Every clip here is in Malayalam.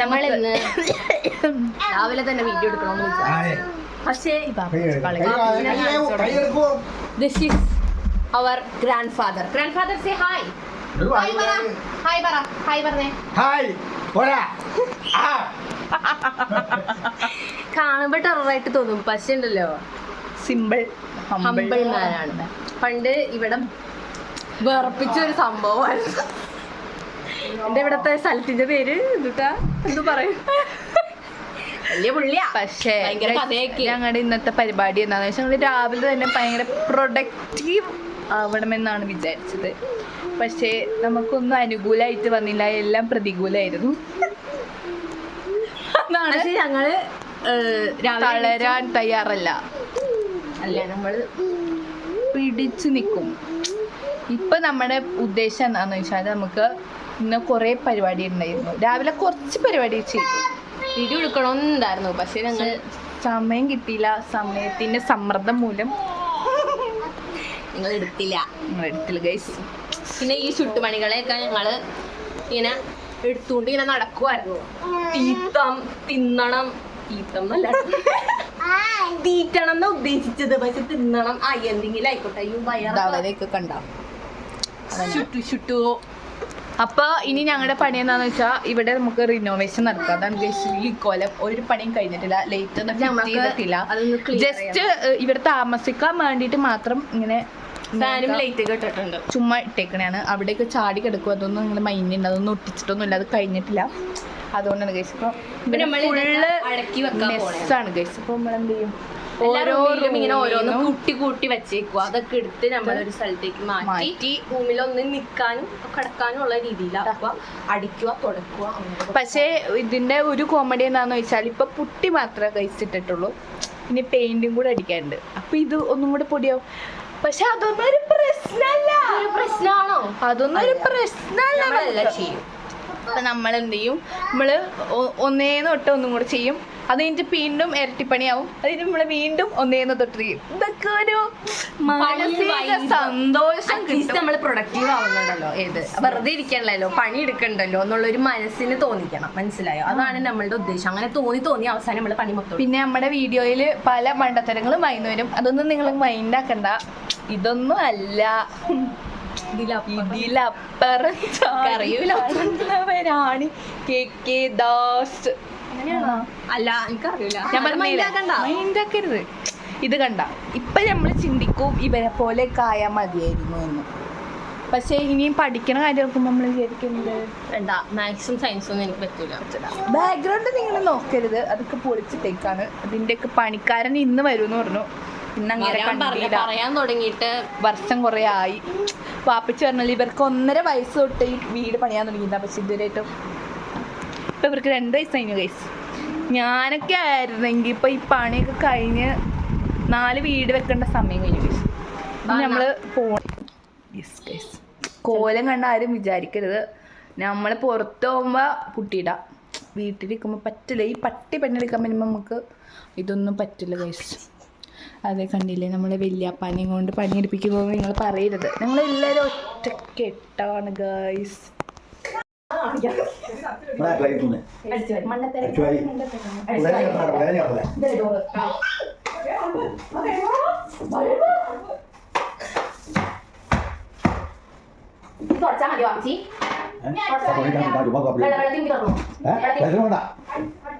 നമ്മളിന്ന് രാവിലെ തന്നെ വീഡിയോ എടുക്കണമെന്ന് വിചാരിച്ചു. പക്ഷേ this is our grandfather. Grandfather say hi. Hi പറ. ഹായ് പറഞ്ഞേ. കാണുമ്പോ ടെററായിട്ട് തോന്നും, പക്ഷെ ഉണ്ടല്ലോ സിമ്പിൾ ഹമ്പിൾ മാനാണ്. പണ്ട് ഇവിടെ വേർപ്പിച്ചൊരു സംഭവമായിരുന്നു. എന്റെ ഇവിടത്തെ സ്ഥലത്തിന്റെ പേര് എന്തു പറയും, വലിയ പുള്ളിയാ. പക്ഷേ ഞങ്ങളുടെ ഇന്നത്തെ പരിപാടി എന്താണെന്ന് വെച്ചാൽ ഞങ്ങൾ രാവിലെ തന്നെ ഭയങ്കര പ്രൊഡക്റ്റീവ് ആവണമെന്നാണ് വിചാരിച്ചത്. പക്ഷേ നമുക്കൊന്നും അനുകൂലമായിട്ട് വന്നില്ല, എല്ലാം പ്രതികൂലമായിരുന്നു. പക്ഷേ ഞങ്ങള് തളരാൻ തയ്യാറല്ല, നമ്മൾ പിടിച്ചു നിൽക്കും. ഇപ്പൊ നമ്മുടെ ഉദ്ദേശം എന്താണെന്ന് വെച്ചാൽ നമുക്ക് ഇന്ന് കുറേ പരിപാടി ഉണ്ടായിരുന്നു. രാവിലെ കുറച്ച് പരിപാടി ചെയ്തു, വീഡിയോ എടുക്കണമെന്നുണ്ടായിരുന്നു. പക്ഷെ ഞങ്ങൾ സമയം കിട്ടിയില്ല. സമയത്തിന്റെ സമ്മർദ്ദം മൂലം നിങ്ങൾ എടുത്തില്ല ഗൈസ്. പിന്നെ ഈ ചുട്ടുമണികളെയൊക്കെ ഞങ്ങള് ഇങ്ങനെ എടുത്തുകൊണ്ട് ഇങ്ങനെ നടക്കുമായിരുന്നു. തിന്നണം എന്നാ ഉദ്ദേശിച്ചത്, പക്ഷെ തിന്നണം. എന്തെങ്കിലും ആയിക്കോട്ടെ. വയറൊക്കെ കണ്ടോ ചുട്ടു. അപ്പൊ ഇനി ഞങ്ങളുടെ പണി എന്താന്ന് വെച്ചാൽ ഇവിടെ നമുക്ക് റിനോവേഷൻ നടത്താം. അതാണ് ഈ കൊലം ഒരു പണിയും കഴിഞ്ഞിട്ടില്ല, ലേറ്റ് ഒന്നും ചെയ്തിട്ടില്ല. ജസ്റ്റ് ഇവിടെ താമസിക്കാൻ വേണ്ടിയിട്ട് മാത്രം ഇങ്ങനെ ഫാനും ലൈറ്റ് ഒക്കെ ഇട്ടിട്ടുണ്ട്, ചുമ്മാ ഇട്ടേക്കണയാണ്. അവിടെയൊക്കെ ചാടി കിടക്കും, അതൊന്നും ഇങ്ങനെ മൈൻഡ് അതൊന്നും ഒട്ടിച്ചിട്ടൊന്നും ഇല്ല, അത് കഴിഞ്ഞിട്ടില്ല. അതുകൊണ്ടാണ് ഗൈസ് ഇപ്പൊ മെസ്സാണ് ഗൈസ്. അപ്പൊ നമ്മളെന്ത് ചെയ്യും, ഇങ്ങനെ ഓരോന്ന് കൂട്ടി വെച്ചേക്കുക. അതൊക്കെ എടുത്ത് നമ്മളൊരു സ്ഥലത്തേക്ക് മാറ്റി റൂമിലൊന്ന് നിൽക്കാനും കിടക്കാനും ഉള്ള രീതിയിലാക്കുക, അടിക്കുക, തുടക്കുക. പക്ഷേ ഇതിന്റെ ഒരു കോമഡി എന്താന്ന് വെച്ചാൽ ഇപ്പൊ പുട്ടി മാത്രമേ കഴിച്ചിട്ടുള്ളൂ, ഇനി പെയിന്റും കൂടെ അടിക്കാനുണ്ട്. അപ്പൊ ഇത് ഒന്നും കൂടെ പൊടിയാവും. പക്ഷെ അതൊന്നും ഒരു പ്രശ്നമാണോ? അതൊന്നും ഒരു പ്രശ്നമല്ല. ചെയ്യും. അപ്പൊ നമ്മളെന്ത് ചെയ്യും, നമ്മള് ഒന്നേന്ന് തൊട്ട് ഒന്നും കൂടെ ചെയ്യും. അത് കഴിഞ്ഞിട്ട് വീണ്ടും ഇരട്ടിപ്പണിയാവും. അത് കഴിഞ്ഞ് നമ്മള് വീണ്ടും ഒന്നേന്ന് തൊട്ട് ചെയ്യും. ഇതൊക്കെ ഒരു മാനസിക സന്തോഷം. നമ്മൾ പ്രൊഡക്റ്റീവ് ആവുന്നുണ്ടല്ലോ, വെറുതെ ഇരിക്കണല്ലോ, പണി എടുക്കണ്ടല്ലോ എന്നുള്ളൊരു മനസ്സിന് തോന്നിക്കണം. മനസ്സിലായോ? അതാണ് നമ്മളുടെ ഉദ്ദേശം. അങ്ങനെ തോന്നി അവസാനം നമ്മള് പണി മൊത്തം. പിന്നെ നമ്മുടെ വീഡിയോയില് പല മണ്ടത്തരങ്ങളും വരും. അതൊന്നും നിങ്ങൾ മൈൻഡാക്കണ്ട. ഇതൊന്നും അല്ല, ഇതിലപ്പുറം അറിയൂലവരാണ് KK ദാസ്. അല്ല, എനിക്കറിയില്ല. മൈൻഡാക്കരുത്. ഇത് കണ്ട ഇപ്പൊ നമ്മള് ചിന്തിക്കും ഇവരെ പോലെ കായാ മതിയായിരുന്നു എന്ന്. പക്ഷെ ഇനിയും പഠിക്കണ കാര്യം നോക്കുമ്പോൾ നമ്മൾ വിചാരിക്കുന്നത് വേണ്ട, മാത്സും സയൻസും ഒന്നും എനിക്ക് പറ്റൂല. ബാക്ക്ഗ്രൗണ്ട് നിങ്ങൾ നോക്കരുത്, അതൊക്കെ പൊളിച്ചിട്ടേക്കാണ്. അതിൻ്റെയൊക്കെ പണിക്കാരൻ ഇന്ന് വരുമെന്ന് പറഞ്ഞു. പിന്നെ അങ്ങനെ പറയാൻ തുടങ്ങിയിട്ട് വർഷം കുറേ ആയി. വാപ്പിച്ച് പറഞ്ഞാൽ ഇവർക്ക് 1.5 വയസ്സ് തൊട്ട് ഈ വീട് പണിയാൻ തുടങ്ങിയില്ല. പക്ഷെ ഇതുവരെയായിട്ടും ഇപ്പം ഇവർക്ക് 2 വയസ്സ് കഴിഞ്ഞു ഗൈസ്. ഞാനൊക്കെ ആയിരുന്നെങ്കിൽ ഇപ്പം ഈ പണിയൊക്കെ കഴിഞ്ഞ് 4 വീട് വെക്കേണ്ട സമയം കഴിഞ്ഞു ഗൈസ്. നമ്മൾ യെസ് ഗൈസ്, കോലം കണ്ട ആരും വിചാരിക്കരുത്. നമ്മൾ പുറത്ത് പോകുമ്പോൾ പുട്ടിയിടാം, വീട്ടിലിരിക്കുമ്പോൾ പറ്റില്ല. ഈ പട്ടി പണിയെടുക്കാൻ പറ്റുമ്പോൾ നമുക്ക് ഇതൊന്നും പറ്റില്ല ഗൈസ്. അതെ, കണ്ടില്ലേ, നമ്മളെ വല്യാപ്പാനെയും കൊണ്ട് പണിയെടുപ്പിക്കുമ്പോൾ നിങ്ങൾ പറയരുത്. ഞങ്ങളെല്ലാവരും ഒറ്റക്കെട്ടാണ് ഗൈസ്.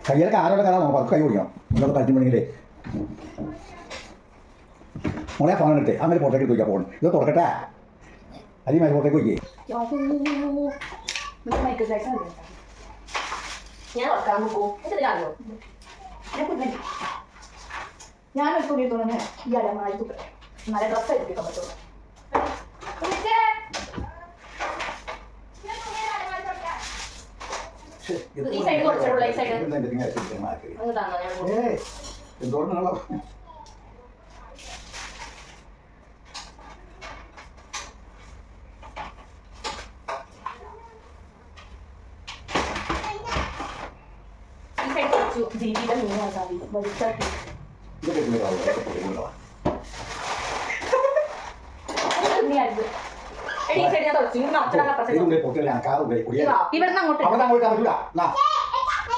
കയ്യിലൊക്കെ ആരോടെ കഥ നോക്കാം, കൈ കുടിക്കണം. ഇതൊക്കെ കളിച്ചുണ്ടെങ്കിലേ മോളെ ഫോൺ എടുത്തേ അങ്ങനെ പുറത്തേക്ക് പോയിക്കാം. ഫോൺ ഇത് തുറക്കട്ടെ, അതിമായി പുറത്തേക്ക് പോയിക്കേ. ഞാനൊരു തുണി തുറന്ന് ഈ അലമാരി തുറക്കട്ടെ, നല്ല ഡ്രസ്സ് എടുക്കാൻ പറ്റുള്ളൂ. ഈ സൈഡ് കുറച്ചുള്ള ഈ സൈഡ് എന്തോന്നാണോ ജീവിതം ഇങ്ങനെയാകാവി വലിച്ചാക്കി ഇവിടുന്ന് അങ്ങോട്ട്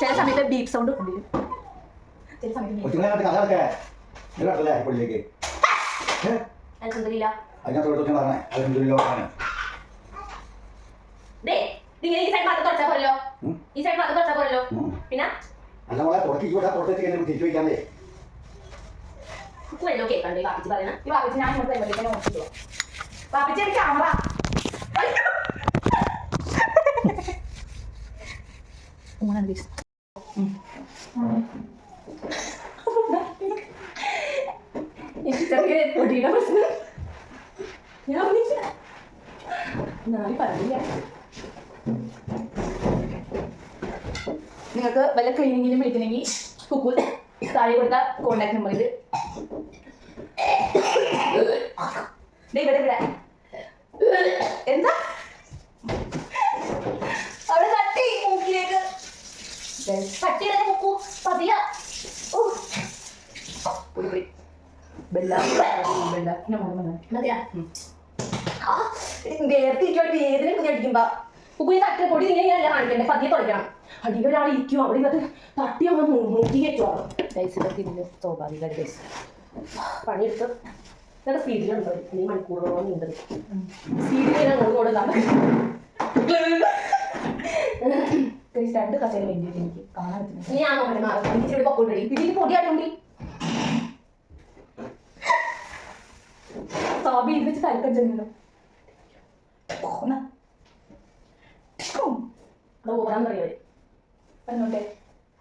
ചില സമയത്ത് ബീപ്പ് സൗണ്ട് ചില സമയത്ത് ഈ സൈഡ് മാത്രം തുടച്ചാൽ പോരല്ലോ ഈ സൈഡ് മാത്രം തുടച്ചാൽ പോരല്ലോ പിന്നെ അല്ല മോളെ തിരിച്ചു വയ്ക്കാന്നേ വല്ലോ കേൾക്കണ്ടേ വാപ്പിച്ച് പറയണ ഈ വാപ്പിച്ച് ഞാൻ ഇങ്ങോട്ട് വരുമ്പോഴത്തേക്കും നോക്കിയോ വാപ്പിച്ച് എനിക്ക് ക്യാമറ പൊടിയുടെ പ്രശ്നം ഞാൻ പറഞ്ഞില്ല നിങ്ങൾക്ക് വല്ല ക്ലീനിങ്ങിലും വിളിക്കണമെങ്കിൽ കുക്കു താഴെ കൊടുത്ത കോണ്ടാക്ട് നമ്പർ ഇത് ഇവിടെ ഇവിടെ എന്താ അവിടെ തട്ടി മൂക്കിലേക്ക് തട്ടിയിട മുക്കു പതിയ വേദന കുഞ്ഞടിക്കുമ്പോ കുഞ്ഞി തട്ടി പൊടി ഇങ്ങനെയല്ല കാണിക്കണ്ടേ പതിയെ തുടയ്ക്കണം അടിയിൽ ഒരാൾ ഇരിക്കും അവിടെ ഇന്നത്തെ തട്ടി അങ്ങ് മൂക്കി വെച്ചോ ഡൈസിലൊക്കെ ഇതിന് സ്വാഭാവികമായിട്ട് ഡൈസ് പണിയെടുത്ത് ഇതൊക്കെ സ്പീഡിലുണ്ടോ ഈ മണിക്കൂറോളം നീണ്ടത് സ്പീഡിൽ അങ്ങോട്ട് കൊടുക്കാൻ രണ്ട് കസേര വേണ്ടിയിട്ട് എനിക്ക് കാണാൻ പറ്റുന്നത് ഞാൻ ഇച്ചിരി പൊക്കോണ്ടി ഇതിൽ പൊടിയാടുണ്ടി സാബി ഇത് വെച്ച് തലക്കം ചെന്നോ ഓടാൻ പറയുവരെ പറഞ്ഞോട്ടെ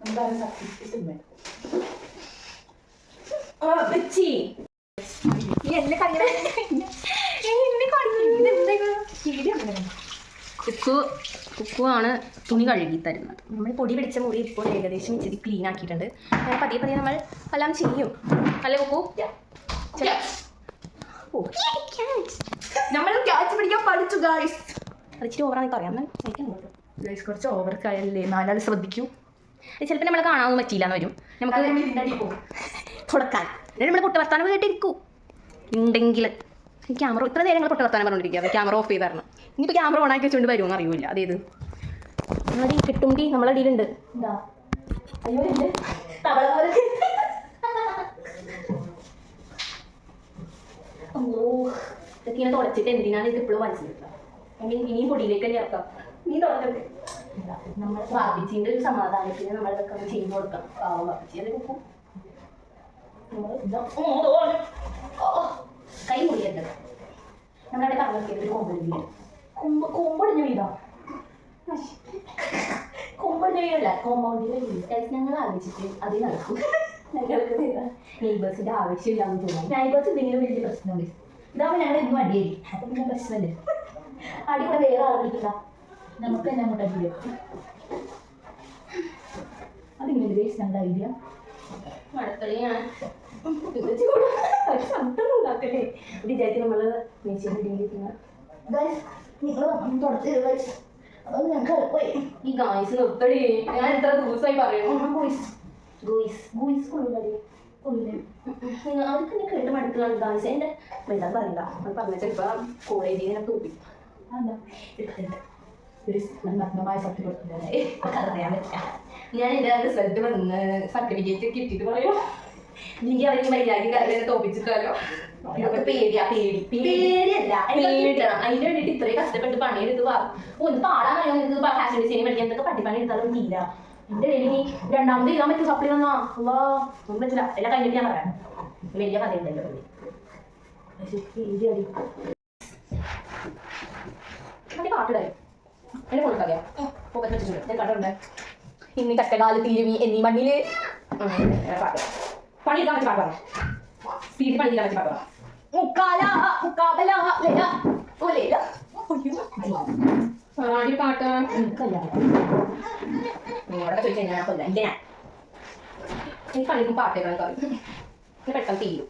എന്തായാലും സർട്ടിഫിക്കറ്റ് വെച്ചി എന്നെ കുക്കു ആണ് തുണി കഴുകി തരുന്നത് നമ്മൾ പൊടി പിടിച്ച മുറി ഇപ്പോൾ ഏകദേശം ഇച്ചിരി ക്ലീൻ ആക്കിയിട്ടുണ്ട് അങ്ങനെ പതിയെ പതിയെ നമ്മൾ എല്ലാം ചെയ്യും അല്ലേ കുക്കു നമ്മൾ ക്യാച്ച് പിടിക്കാൻ പഠിച്ചു ഗായ്സ് അത് ഇച്ചിരി ഓവറാണെന്ന് പറയാം ഗൈസ് കുറച്ച് ഓവർക്കായല്ലേ നാലാൾ ശ്രദ്ധിക്കൂ ചിലപ്പോൾ നമ്മളെ കാണാനൊന്നും പറ്റിയില്ലാന്ന് വരും നമുക്ക് തുടക്കാൻ നമ്മൾ പൊട്ട വർത്താനം കേട്ടിരിക്കൂ ഉണ്ടെങ്കിൽ ക്യാമറ ഇത്ര നേരം ഞങ്ങൾ പൊട്ട വർത്താനം പറഞ്ഞിരിക്കുക ക്യാമറ ഓഫ് ചെയ്ത് തരണം ഇനിയിപ്പോൾ ക്യാമറ ഓൺ ആക്കി വെച്ചുകൊണ്ട് വരുമെന്ന് അറിയില്ല അതേത് അടി കിട്ടുണ്ടി നമ്മളെ അടിയിലുണ്ട് എന്താ അയ്യോ ഉണ്ട് ഓ ഇതൊക്കെ ഇങ്ങനെ തുടച്ചിട്ട് എന്തിനാണ് ഇത് ഇപ്പോഴും മനസ്സിലാക്കുക ഇനിയും പൊടിയിലേക്ക് തന്നെ ഇറക്കാം നീ തുടങ്ങട്ടെ നമ്മൾ ബാബിച്ചിൻ്റെ ഒരു സമാധാനത്തിന് നമ്മളിതൊക്കെ ഒന്ന് ചെയ്ത് കൊടുക്കാം പാവം ബാബിച്ചി അതെ നോക്കൂ കൈ മുറിയരുത് നമ്മളവിടെ കറങ്ങിയത് ഒരു കൊമ്പൊടിഞ്ഞു കൊമ്പൊടിഞ്ഞു വീടാ കൊമ്പൊടിഞ്ഞു വീടല്ല കോമ്പൗണ്ടിലെ വീട് ഞങ്ങൾ ആലോചിച്ചിട്ട് അത് നടക്കും ഞങ്ങൾക്ക് നെയ്ബേഴ്സിൻ്റെ ആവശ്യമില്ലാന്ന് തോന്നുന്നു നെയ്ബേഴ്സ് എന്തെങ്കിലും വലിയ പ്രശ്നമുണ്ട് ഇതാവുമ്പോൾ ഞങ്ങൾ എന്നും അടിയായിരിക്കും അപ്പം പിന്നെ പ്രശ്നമല്ലേ അടി കൂടെ വേറെ ആൾ വിളിക്കില്ല നമുക്ക് തന്നെ അങ്ങോട്ട് അടി വരും അതിങ്ങനെ വേസ്റ്റ് ഞങ്ങളുടെ ഐഡിയ മഴത്തളിയാണ് ഉണ്ടാക്കല്ലേ വിചാരിക്കും നമ്മൾ ഈ ഗായ്സ് നിർത്തടി ഞാൻ എത്ര ദിവസമായി പറയുന്നു അവർക്ക് എന്നെ കേട്ട് മടുക്കുകയാണ് ഗായ്സ് എൻ്റെ വലുതാൻ പറയണ്ട അത് പറഞ്ഞ ചിലപ്പോൾ കോളേജിൽ ഞാൻ തോപ്പി നഗ്നമായ സർട്ടിഫിക്കറ്റ് അറിയാൻ പറ്റില്ല ഞാൻ എൻ്റെ റിസൾട്ട് വന്ന് സർട്ടിഫിക്കറ്റ് കിട്ടിയിട്ട് പറയും എനിക്ക് അവർക്ക് മര്യാദ കാര്യം തോപ്പിച്ചിട്ടാലോ ഇതൊക്കെ പേടിയല്ല അതിന് വേണ്ടിയിട്ട് ഇത്രയും കഷ്ടപ്പെട്ട് പണിയെടുത്ത് ഒന്ന് പാടാൻ അറിയാം എനിക്ക് ഫാഷൻ ഡിസൈനിങ് പഠിക്കാൻ എന്തൊക്കെ പട്ടിപ്പണി എടുത്താലും തീരാ എൻ്റെ ഇടയിൽ ഇനി രണ്ടാമത് ചെയ്യാൻ പറ്റും സപ്ലി വന്നാ ഒന്നും പറ്റില്ല എല്ലാം കഴിഞ്ഞിട്ട് ഞാൻ പറയാം വലിയ കഥയുണ്ടല്ലോ മറ്റേ പാട്ടിടായോ എന്നെ കൊടുക്കാതെയോ പോക്കറ്റ് വെച്ചിട്ടുണ്ട് ഞാൻ കണ്ടുണ്ട് ഇന്ന് കട്ടകാല് തിരുവി എന്നീ മണ്ണിൽ പാട്ട് പണിയെടുക്കാൻ പറ്റി പാട്ട് പറഞ്ഞു സ്പീഡിൽ പണിയെടുക്കാൻ പറ്റി പാട്ട് പറഞ്ഞു പാട്ട് നിങ്ങളോടൊക്കെ ചോദിച്ചാൽ ഞാൻ കൊല്ല എൻ്റെ ഞാൻ എനിക്ക് പണിക്കും പാട്ട് കേൾക്കാൻ പറയും പെട്ടെന്ന് തീരും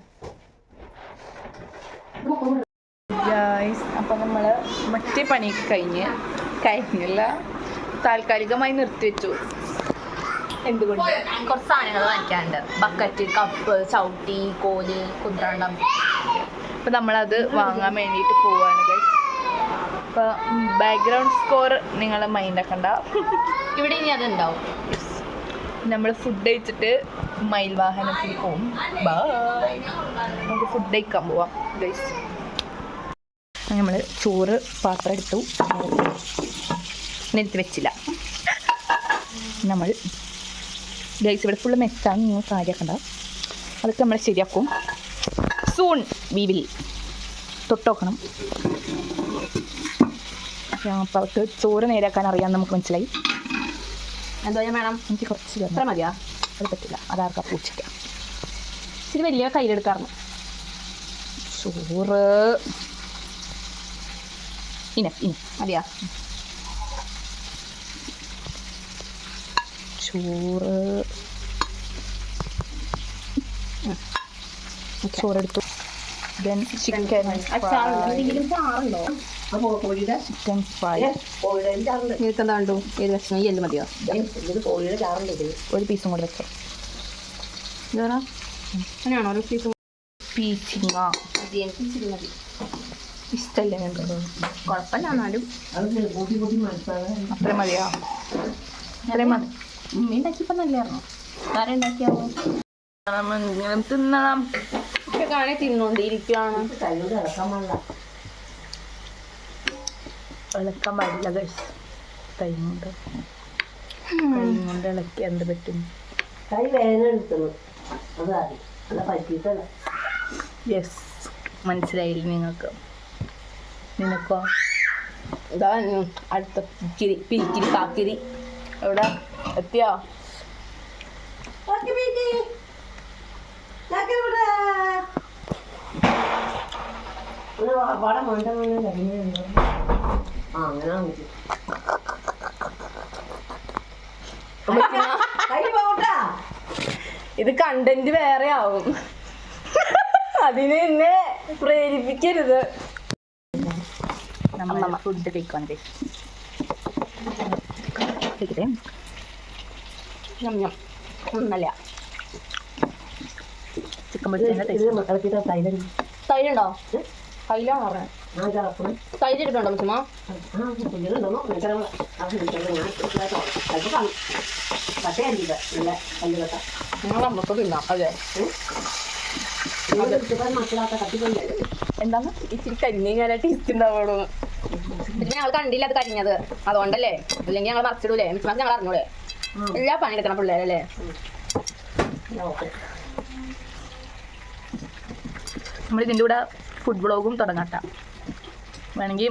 അപ്പം നമ്മൾ മറ്റേ പണി കഴിഞ്ഞില്ല താൽക്കാലികമായി നിർത്തിവെച്ചു. എന്തുകൊണ്ട് കുറച്ച് സാധനങ്ങൾ വാങ്ങിക്കാനുണ്ട്. ബക്കറ്റ്, കപ്പ്, ചവിട്ടി, കോല്, കുന്ത്രാണ്ടം. അപ്പം നമ്മളത് വാങ്ങാൻ വേണ്ടിയിട്ട് പോവാണ് ഗൈസ്. അപ്പോൾ ബാക്ക്ഗ്രൗണ്ട് സ്കോർ നിങ്ങൾ മൈൻഡ് ആക്കണ്ട. ഇവിടെ ഇനി അതുണ്ടാവും. നമ്മൾ ഫുഡ് കഴിച്ചിട്ട് മയിൽ വാഹനത്തിൽ പോവും. ബൈ. നമുക്ക് ഫുഡ് കഴിക്കാൻ പോവാം ഗൈസ്. നമ്മൾ ചോറ് പാത്രം എടുത്തു, നെറ്റ് വെച്ചില്ല. നമ്മൾ ഗൈസ് ഇവിടെ ഫുള്ള് മെസ്സാണ്, നിങ്ങൾ കാര്യമാക്കണ്ട, അതൊക്കെ നമ്മൾ ശരിയാക്കും. Soon we will. തൊട്ടോക്കണം. അപ്പോൾ അവർക്ക് ചോറ് നേരാക്കാൻ അറിയാമെന്ന് നമുക്ക് മനസ്സിലായി. എന്തോ ഞാൻ വേണം? എനിക്ക് കുറച്ച് എത്ര മതിയാ? അത് പറ്റില്ല, അതാർക്കാ പൂച്ചിക്കാം. ഇച്ചിരി വലിയ കയ്യിലെടുക്കാറുണ്ട്. ചോറ് ഇനി മതിയാ? ചോറ് ചോറെടുത്തു. ദെൻ ചിക്കൻ എന്തെങ്കിലും ചാറുണ്ടോ? കോഴിയുടെ ചിക്കൻ ഫ്രൈ. നിങ്ങൾക്ക് എന്താ കണ്ടു? ഏത് ഭക്ഷണം? ഈ എല്ല് മതിയോ? കോഴിയുടെ ചാറുണ്ട്. ഒരു പീസും കൂടെ വെച്ചോ. ഇതാ അങ്ങനെയാണോ? ഒരു പീസ് പീച്ചിങ്ങ മതി. ഇഷ്ടമല്ലേ നിങ്ങൾക്ക്? കുഴപ്പമില്ല, എന്നാലും അത്രയും മതിയോ? അത്രയും മതി. ഉമ്മ ഉണ്ടാക്കിയപ്പോൾ നല്ലതായിരുന്നു. വേറെ ഉണ്ടാക്കിയാവോ? തിന്നണം. ഒക്കെ കാണെ തിന്നോണ്ടിരിക്കുകയാണ്. ഇളക്കാൻ പാടില്ല ഗൈസ്. കൈ കൊണ്ട് ഇളക്കി എന്ത് പറ്റും? യെസ്, മനസ്സിലായില്ല നിങ്ങൾക്ക്? നിനക്കോ? ഇതാ അടുത്ത പിരിക്കിരി കാക്കിരി എവിടെ എത്തിയോ? ഇത് കണ്ടന്റ് വേറെ ആവും, അതിന് എന്നെ പ്രേരിപ്പിക്കരുത്. നമ്മൾ ഫുഡ് കഴിക്കാൻ ഒന്നല്ല. ചിക്കൻ പൊരിച്ചതിൻ്റെ തൈരുണ്ടോ? തൈലാണോ പറഞ്ഞത്? തൈര് എടുക്കണ്ടോ മുച്ചുമ്മ? നമുക്ക് തിന്നാം. അതെ, എന്താണ് ഇച്ചിരി കരിഞ്ഞ് കഴിഞ്ഞാൽ ടേസ്റ്റ് ഉണ്ടാവുള്ളൂ. പിന്നെ ഞങ്ങൾ കണ്ടില്ല അത് കരിഞ്ഞത്, അതുകൊണ്ടല്ലേ. അല്ലെങ്കിൽ ഞങ്ങൾ മറിച്ചിടൂലേ? മിച്ചുമാക്ക് ഞങ്ങൾ അറിഞ്ഞൂലേ? എല്ലാ പണിയെടുക്കണം പിള്ളേരല്ലേ. നമ്മൾ ഇതിൻ്റെ കൂടെ ഫുഡ് വ്ളോഗും തുടങ്ങാട്ട. വേണമെങ്കിൽ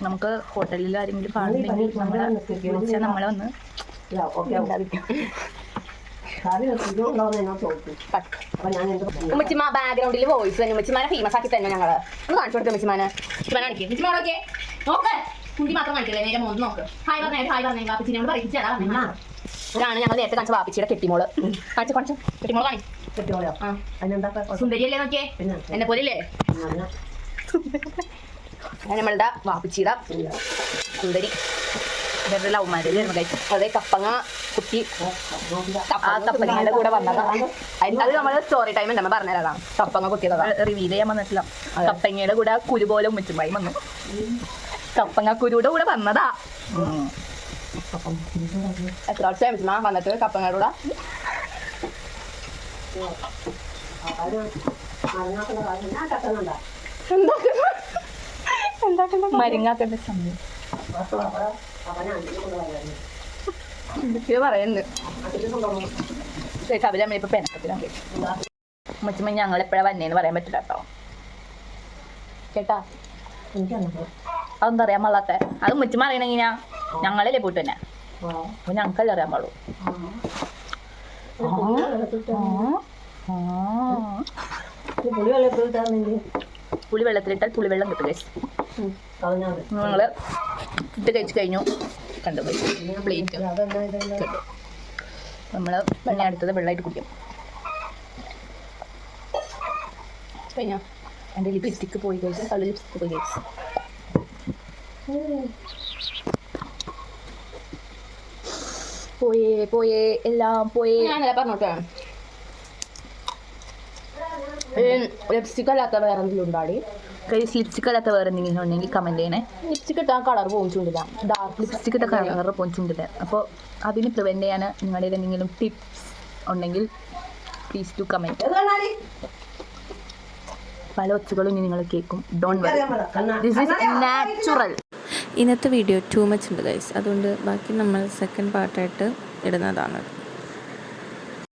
നമുക്ക് ഹോട്ടലിൽ ആരെങ്കിലും കാണുന്നുണ്ടെങ്കിൽ നമ്മളെ ഒന്ന് ഉമ്മച്ചിമ്മ ബാക്ക്ഗ്രൗണ്ടിൽ വോയിസ് തന്നെ. ഉമ്മച്ചിമാനെ ഫേമസ് ആക്കി തന്നെ ഞങ്ങൾ ഒന്ന് കാണിച്ചു കൊടുത്തു. ഉമ്മച്ചിമാനെ ഉമ്മച്ചിമാനോക്കെ നോക്ക്, കുണ്ടി മാത്രം കാണിക്കില്ലേ? നേരെ മോന്ന് നോക്ക്. ഹായ് പറഞ്ഞേ, ഹായ് പറഞ്ഞേ. വാപ്പിച്ചിനോട് പറയിച്ചാ ഇതാണ് ഞങ്ങൾ നേരത്തെ കാണിച്ച വാപ്പിച്ചിയുടെ കെട്ടിമോള്. കാണിച്ചു കാണിച്ചു കെട്ടിമോള് കാണി. സുന്ദരിയല്ലേ? നോക്കിയേ, എന്നെ പോലെയല്ലേ? നമ്മളുടെ വാപ്പിച്ചിയുടെ സുന്ദരി. ലവ് മാരേജ് ആയിരുന്നു കഴിച്ചു. അതെ, കപ്പങ്ങ കുട്ടി ആ കപ്പങ്ങയുടെ കൂടെ വന്നതാ. അത് നമ്മൾ സ്റ്റോറി ടൈം നമ്മൾ പറഞ്ഞതാണ്. കപ്പങ്ങ കുത്തിയതാ, റിവീൽ ചെയ്യാൻ വന്നിട്ടില്ല. കപ്പങ്ങയുടെ കൂടെ കുരു പോലെ ഉമ്മച്ചുമ്പായി വന്നു. കപ്പങ്ങ കുരുയുടെ കൂടെ വന്നതാ. എത്ര വർഷം വന്നിട്ട് കപ്പങ്ങയുടെ കൂടെ? മരിങ്ങാക്കേണ്ട സമയം എന്തൊക്കെയോ പറയുന്നുണ്ട്. അവര് നമ്മളിപ്പോ പെനക്കത്തിലാണ്. ഉമ്മച്ചുമ്മ ഞങ്ങൾ എപ്പോഴാ വന്നേന്ന് പറയാൻ പറ്റില്ല കേട്ടോ. കേട്ടാ, അതൊന്നും അറിയാൻ പാടാത്ത. അത് ഉമ്മച്ചുമ്മ അറിയണമെങ്കിൽ ഞങ്ങളല്ലേ പോയിട്ട് തന്നെ. അപ്പൊ ഞങ്ങൾക്കല്ലേ അറിയാൻ പാടുള്ളൂ. പുളി വെള്ളത്തിലിട്ടാൽ പുളിവെള്ളം കിട്ടുക. ഞങ്ങള് ഇത് കഴിച്ച് കഴിഞ്ഞു. കണ്ടുപോയി പ്ലേറ്റ്. നമ്മള് പിന്നെ അടുത്തത് വെള്ളമായിട്ട് കുടിക്കും. കഴിഞ്ഞോ? എൻ്റെ ലിപ്സ്റ്റിക്ക് പോയി കഴിച്ചു. കളർ ലിപ്സ്റ്റിക്ക് പോയി കഴിച്ചു. പോയേ പോയേ എല്ലാം പോയേ. ഞാനല്ല പറഞ്ഞോട്ടെ, ലിപ്സ്റ്റിക് അല്ലാത്ത വേറെ എന്തെങ്കിലും ഉണ്ടാടി? ലിപ്സ്റ്റിക് അല്ലാത്ത വേറെ എന്തെങ്കിലും ഉണ്ടെങ്കിൽ കമൻറ്റ് ചെയ്യണേ. ലിപ്സ്റ്റിക് ഇട്ടാൽ കളർ പോകും ചുണ്ടില്ല. ഡാർക്ക് ലിപ്സ്റ്റിക് ഇട്ട കളർ പോയിട്ടുണ്ട്. അപ്പോൾ അതിന് പ്രിവെൻറ്റ് ചെയ്യാൻ നിങ്ങളുടെ എന്തെങ്കിലും ടിപ്സ് ഉണ്ടെങ്കിൽ പ്ലീസ് ടു കമൻറ്റ്. പല ഒച്ചകളും ഇനി നിങ്ങൾ കേൾക്കും. Don't worry, this is natural. ഇന്നത്തെ വീഡിയോ ടു മച്ച് ഉണ്ട് ഗൈസ്, അതുകൊണ്ട് ബാക്കി നമ്മൾ സെക്കൻഡ് പാർട്ടായിട്ട് ഇടുന്നതാണ്.